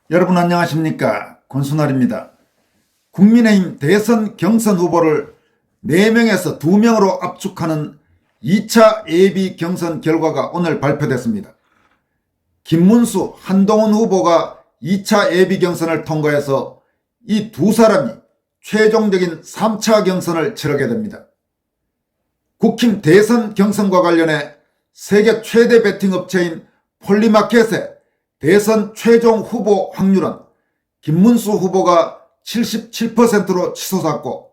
여러분 안녕하십니까? 권순할입니다. 국민의힘 대선 경선 후보를 4명에서 2명으로 압축하는 2차 예비 경선 결과가 오늘 발표됐습니다. 김문수, 한동훈 후보가 2차 예비 경선을 통과해서 이 두 사람이 최종적인 3차 경선을 치르게 됩니다. 국힘 대선 경선과 관련해 세계 최대 베팅 업체인 폴리마켓의 대선 최종 후보 확률은 김문수 후보가 77%로 치솟았고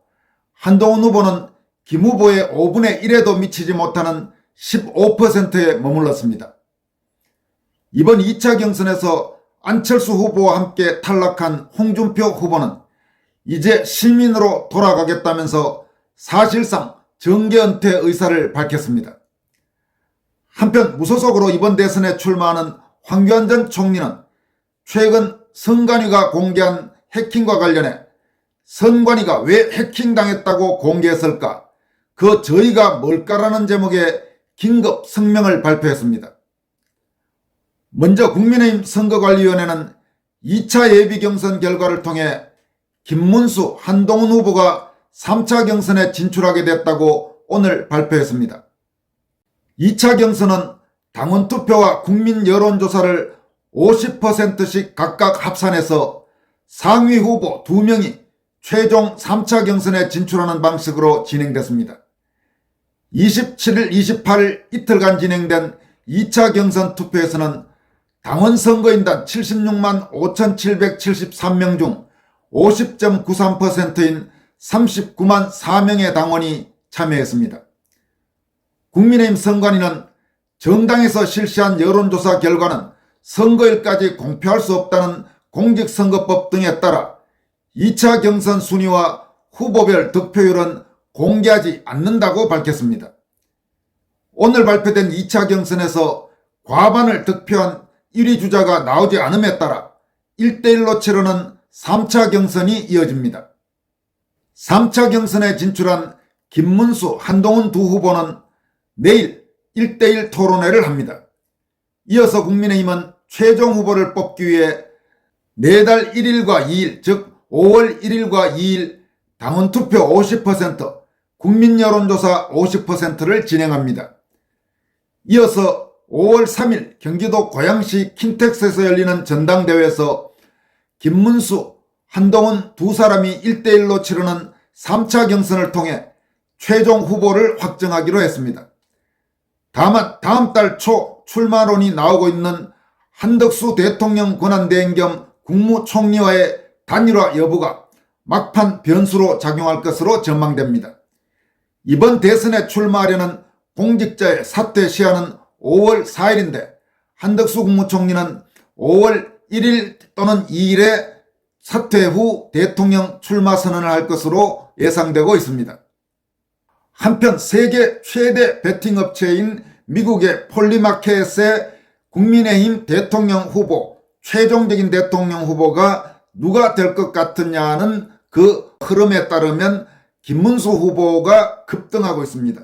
한동훈 후보는 김 후보의 5분의 1에도 미치지 못하는 15%에 머물렀습니다. 이번 2차 경선에서 안철수 후보와 함께 탈락한 홍준표 후보는 이제 시민으로 돌아가겠다면서 사실상 정계 은퇴 의사를 밝혔습니다. 한편 무소속으로 이번 대선에 출마하는 황교안 전 총리는 최근 선관위가 공개한 해킹과 관련해 선관위가 왜 해킹당했다고 공개했을까? 그 저희가 뭘까라는 제목의 긴급 성명을 발표했습니다. 먼저 국민의힘 선거관리위원회는 2차 예비경선 결과를 통해 김문수, 한동훈 후보가 3차 경선에 진출하게 됐다고 오늘 발표했습니다. 2차 경선은 당원 투표와 국민 여론조사를 50%씩 각각 합산해서 상위 후보 2명이 최종 3차 경선에 진출하는 방식으로 진행됐습니다. 27일, 28일 이틀간 진행된 2차 경선 투표에서는 당원 선거인단 76만 5,773명 중 50.93%인 39만 4명의 당원이 참여했습니다. 국민의힘 선관위는 정당에서 실시한 여론조사 결과는 선거일까지 공표할 수 없다는 공직선거법 등에 따라 2차 경선 순위와 후보별 득표율은 공개하지 않는다고 밝혔습니다. 오늘 발표된 2차 경선에서 과반을 득표한 1위 주자가 나오지 않음에 따라 1대1로 치르는 3차 경선이 이어집니다. 3차 경선에 진출한 김문수, 한동훈 두 후보는 내일 1대1 토론회를 합니다. 이어서 국민의힘은 최종 후보를 뽑기 위해 내달 1일과 2일, 즉 5월 1일과 2일 당원 투표 50%, 국민 여론조사 50%를 진행합니다. 이어서 5월 3일 경기도 고양시 킨텍스에서 열리는 전당대회에서 김문수, 한동훈 두 사람이 1대1로 치르는 3차 경선을 통해 최종 후보를 확정하기로 했습니다. 다만 다음 달 초 출마론이 나오고 있는 한덕수 대통령 권한대행 겸 국무총리와의 단일화 여부가 막판 변수로 작용할 것으로 전망됩니다. 이번 대선에 출마하려는 공직자의 사퇴 시한은 5월 4일인데 한덕수 국무총리는 5월 1일 또는 2일에 사퇴 후 대통령 출마 선언을 할 것으로 예상되고 있습니다. 한편 세계 최대 베팅 업체인 미국의 폴리마켓의 국민의힘 대통령 후보, 최종적인 대통령 후보가 누가 될 것 같으냐는 그 흐름에 따르면 김문수 후보가 급등하고 있습니다.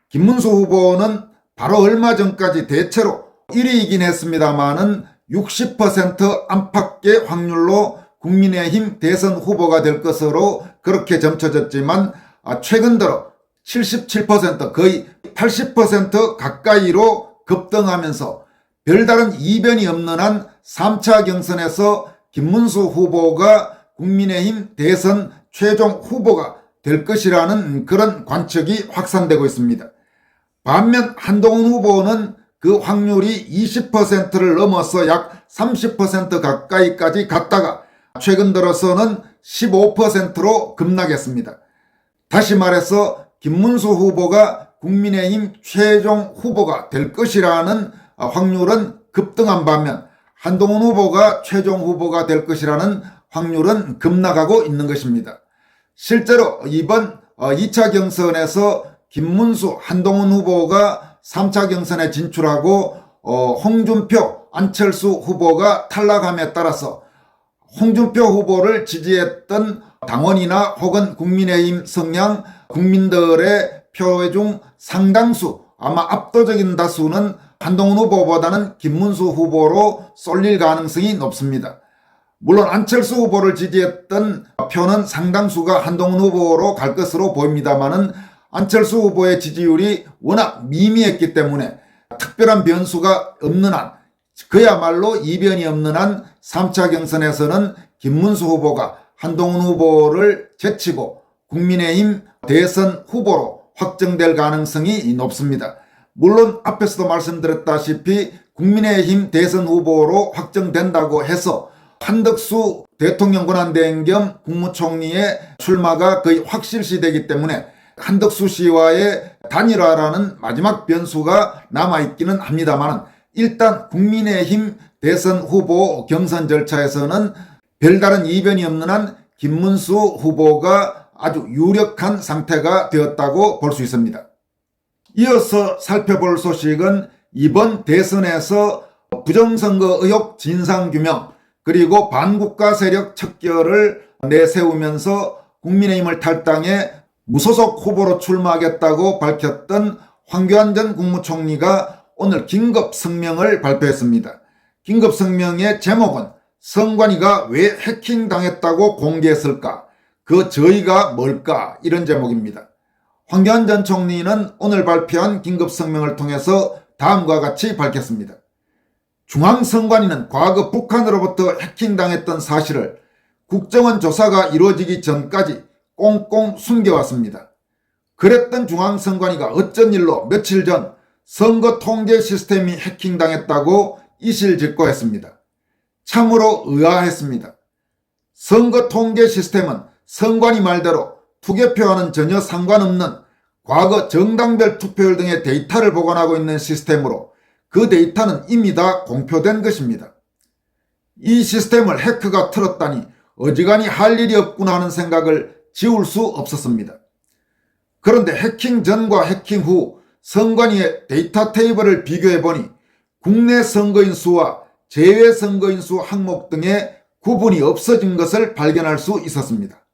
김문수 후보는 바로 얼마 전까지 대체로 1위이긴 했습니다만은 60% 안팎의 확률로 국민의힘 대선 후보가 될 것으로 그렇게 점쳐졌지만 최근 들어 77% 거의 80% 가까이로 급등하면서 별다른 이변이 없는 한 3차 경선에서 김문수 후보가 국민의힘 대선 최종 후보가 될 것이라는 그런 관측이 확산되고 있습니다. 반면 한동훈 후보는 그 확률이 20%를 넘어서 약 30% 가까이까지 갔다가 최근 들어서는 15%로 급락했습니다. 다시 말해서 김문수 후보가 국민의힘 최종 후보가 될 것이라는 확률은 급등한 반면 한동훈 후보가 최종 후보가 될 것이라는 확률은 급락하고 있는 것입니다. 실제로 이번 2차 경선에서 김문수, 한동훈 후보가 3차 경선에 진출하고 홍준표, 안철수 후보가 탈락함에 따라서 홍준표 후보를 지지했던 당원이나 혹은 국민의힘 성향 국민들의 표 중 상당수, 아마 압도적인 다수는 한동훈 후보보다는 김문수 후보로 쏠릴 가능성이 높습니다. 물론 안철수 후보를 지지했던 표는 상당수가 한동훈 후보로 갈 것으로 보입니다만은 안철수 후보의 지지율이 워낙 미미했기 때문에 특별한 변수가 없는 한, 그야말로 이변이 없는 한 3차 경선에서는 김문수 후보가 한동훈 후보를 제치고 국민의힘 대선 후보로 확정될 가능성이 높습니다. 물론 앞에서도 말씀드렸다시피 국민의힘 대선 후보로 확정된다고 해서 한덕수 대통령 권한대행 겸 국무총리의 출마가 거의 확실시되기 때문에 한덕수 씨와의 단일화라는 마지막 변수가 남아있기는 합니다만 일단 국민의힘 대선 후보 경선 절차에서는 별다른 이변이 없는 한 김문수 후보가 아주 유력한 상태가 되었다고 볼 수 있습니다. 이어서 살펴볼 소식은 이번 대선에서 부정선거 의혹 진상규명 그리고 반국가 세력 척결을 내세우면서 국민의힘을 탈당해 무소속 후보로 출마하겠다고 밝혔던 황교안 전 국무총리가 오늘 긴급 성명을 발표했습니다. 긴급 성명의 제목은 선관위가 왜 해킹당했다고 공개했을까? 그 저희가 뭘까? 이런 제목입니다. 황교안 전 총리는 오늘 발표한 긴급 성명을 통해서 다음과 같이 밝혔습니다. 중앙선관위는 과거 북한으로부터 해킹당했던 사실을 국정원 조사가 이루어지기 전까지 꽁꽁 숨겨왔습니다. 그랬던 중앙선관위가 어쩐 일로 며칠 전 선거 통제 시스템이 해킹당했다고 이실직고했습니다. 참으로 의아했습니다. 선거 통제 시스템은 선관위 말대로 투개표와는 전혀 상관없는 과거 정당별 투표율 등의 데이터를 보관하고 있는 시스템으로 그 데이터는 이미 다 공표된 것입니다. 이 시스템을 해커가 틀었다니 어지간히 할 일이 없구나 하는 생각을 지울 수 없었습니다. 그런데 해킹 전과 해킹 후 선관위의 데이터 테이블을 비교해보니 국내 선거인 수와 제외 선거인 수 항목 등의 구분이 없어진 것을 발견할 수 있었습니다.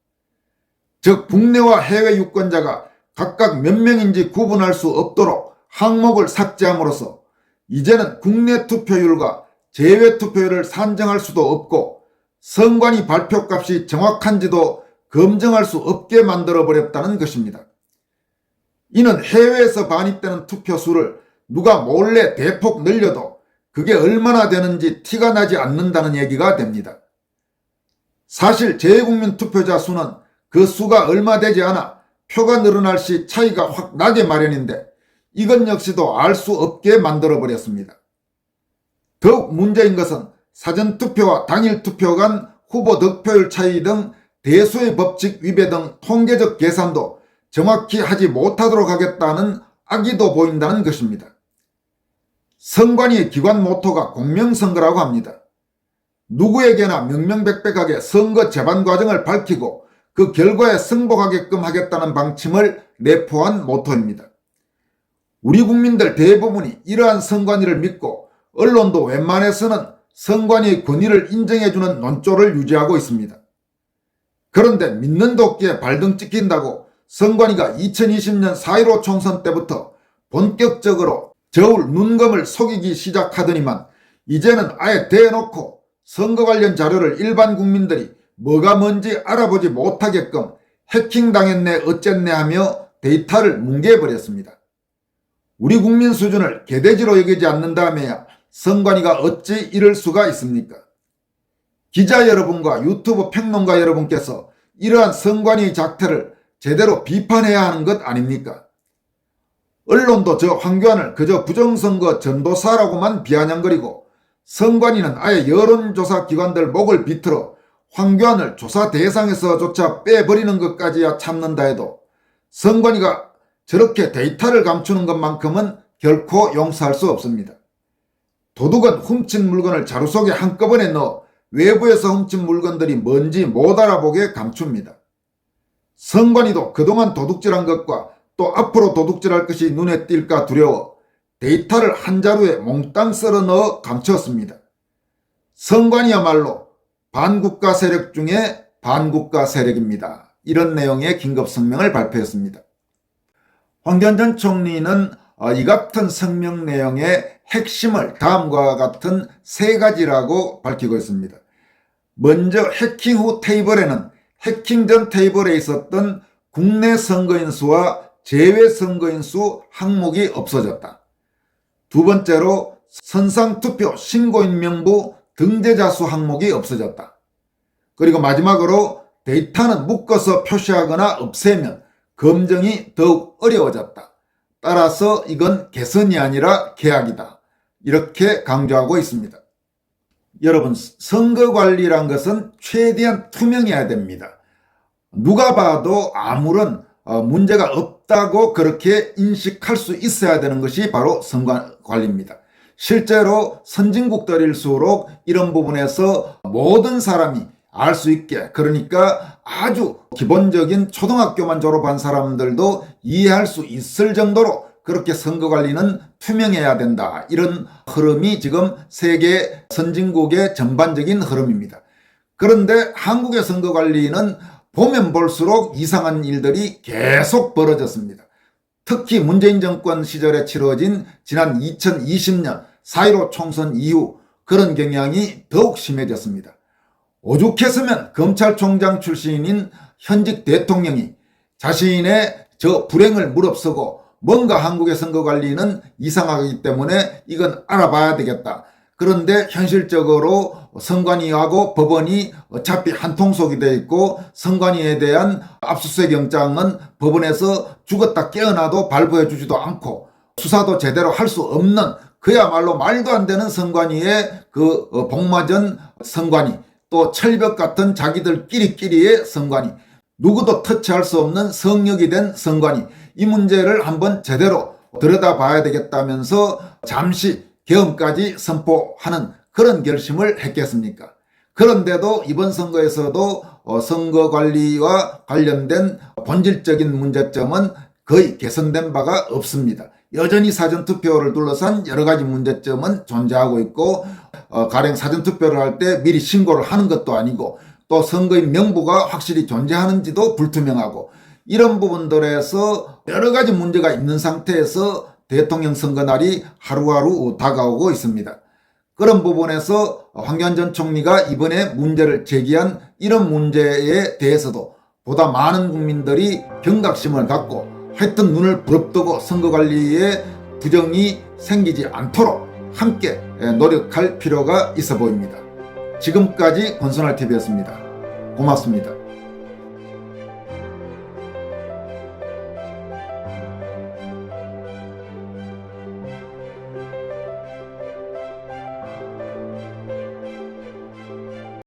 즉 국내와 해외 유권자가 각각 몇 명인지 구분할 수 없도록 항목을 삭제함으로써 이제는 국내 투표율과 제외 투표율을 산정할 수도 없고 선관위 발표값이 정확한지도 검증할 수 없게 만들어버렸다는 것입니다. 이는 해외에서 반입되는 투표수를 누가 몰래 대폭 늘려도 그게 얼마나 되는지 티가 나지 않는다는 얘기가 됩니다. 사실 재외국민 투표자 수는 그 수가 얼마 되지 않아 표가 늘어날 시 차이가 확 나게 마련인데 이것 역시도 알 수 없게 만들어버렸습니다. 더욱 문제인 것은 사전투표와 당일투표 간 후보 득표율 차이 등 대수의 법칙 위배 등 통계적 계산도 정확히 하지 못하도록 하겠다는 악의도 보인다는 것입니다. 선관위의 기관 모토가 공명선거라고 합니다. 누구에게나 명명백백하게 선거 재반 과정을 밝히고 그 결과에 승복하게끔 하겠다는 방침을 내포한 모토입니다. 우리 국민들 대부분이 이러한 선관위를 믿고 언론도 웬만해서는 선관위의 권위를 인정해주는 논조를 유지하고 있습니다. 그런데 믿는 도끼에 발등 찍힌다고 선관위가 2020년 4.15 총선 때부터 본격적으로 저울 눈금을 속이기 시작하더니만 이제는 아예 대놓고 선거 관련 자료를 일반 국민들이 뭐가 뭔지 알아보지 못하게끔 해킹당했네 어쨌네 하며 데이터를 뭉개버렸습니다. 우리 국민 수준을 개돼지로 여기지 않는다며야 선관위가 어찌 이럴 수가 있습니까? 기자 여러분과 유튜브 평론가 여러분께서 이러한 선관위 작태를 제대로 비판해야 하는 것 아닙니까? 언론도 저 황교안을 그저 부정선거 전도사라고만 비아냥거리고 선관위는 아예 여론조사 기관들 목을 비틀어 황교안을 조사 대상에서조차 빼버리는 것까지야 참는다 해도 선관위가 저렇게 데이터를 감추는 것만큼은 결코 용서할 수 없습니다. 도둑은 훔친 물건을 자루 속에 한꺼번에 넣어 외부에서 훔친 물건들이 뭔지 못 알아보게 감춥니다. 선관위도 그동안 도둑질한 것과 또 앞으로 도둑질할 것이 눈에 띌까 두려워 데이터를 한 자루에 몽땅 썰어 넣어 감췄습니다. 선관위야말로 반국가 세력 중에 반국가 세력입니다. 이런 내용의 긴급 성명을 발표했습니다. 황교안 전 총리는 이 같은 성명 내용의 핵심을 다음과 같은 세 가지라고 밝히고 있습니다. 먼저 해킹 후 테이블에는 해킹 전 테이블에 있었던 국내 선거인 수와 제외 선거인 수 항목이 없어졌다. 두 번째로 선상투표 신고인 명부 등재자 수 항목이 없어졌다. 그리고 마지막으로 데이터는 묶어서 표시하거나 없애면 검증이 더욱 어려워졌다. 따라서 이건 개선이 아니라 개혁이다. 이렇게 강조하고 있습니다. 여러분, 선거관리란 것은 최대한 투명해야 됩니다. 누가 봐도 아무런 문제가 없다고 그렇게 인식할 수 있어야 되는 것이 바로 선거관리입니다. 실제로 선진국들일수록 이런 부분에서 모든 사람이 알 수 있게, 그러니까 아주 기본적인 초등학교만 졸업한 사람들도 이해할 수 있을 정도로 그렇게 선거관리는 투명해야 된다. 이런 흐름이 지금 세계 선진국의 전반적인 흐름입니다. 그런데 한국의 선거관리는 보면 볼수록 이상한 일들이 계속 벌어졌습니다. 특히 문재인 정권 시절에 치러진 지난 2020년 4.15 총선 이후 그런 경향이 더욱 심해졌습니다. 오죽했으면 검찰총장 출신인 현직 대통령이 자신의 저 불행을 무릅쓰고 뭔가 한국의 선거관리는 이상하기 때문에 이건 알아봐야 되겠다. 그런데 현실적으로 선관위하고 법원이 어차피 한 통속이 되어 있고 선관위에 대한 압수수색 영장은 법원에서 죽었다 깨어나도 발부해 주지도 않고 수사도 제대로 할 수 없는 그야말로 말도 안 되는 선관위의 그 복마전 선관위, 또 철벽 같은 자기들끼리의 선관위, 누구도 터치할 수 없는 성역이 된 선관위, 이 문제를 한번 제대로 들여다봐야 되겠다면서 잠시 계엄까지 선포하는 그런 결심을 했겠습니까? 그런데도 이번 선거에서도 선거관리와 관련된 본질적인 문제점은 거의 개선된 바가 없습니다. 여전히 사전투표를 둘러싼 여러 가지 문제점은 존재하고 있고, 가령 사전투표를 할 때 미리 신고를 하는 것도 아니고, 또 선거인 명부가 확실히 존재하는지도 불투명하고, 이런 부분들에서 여러 가지 문제가 있는 상태에서 대통령 선거날이 하루하루 다가오고 있습니다. 그런 부분에서 황교안 전 총리가 이번에 문제를 제기한 이런 문제에 대해서도 보다 많은 국민들이 경각심을 갖고 하여튼 눈을 부릅뜨고 선거관리에 부정이 생기지 않도록 함께 노력할 필요가 있어 보입니다. 지금까지 권선할TV였습니다. 고맙습니다.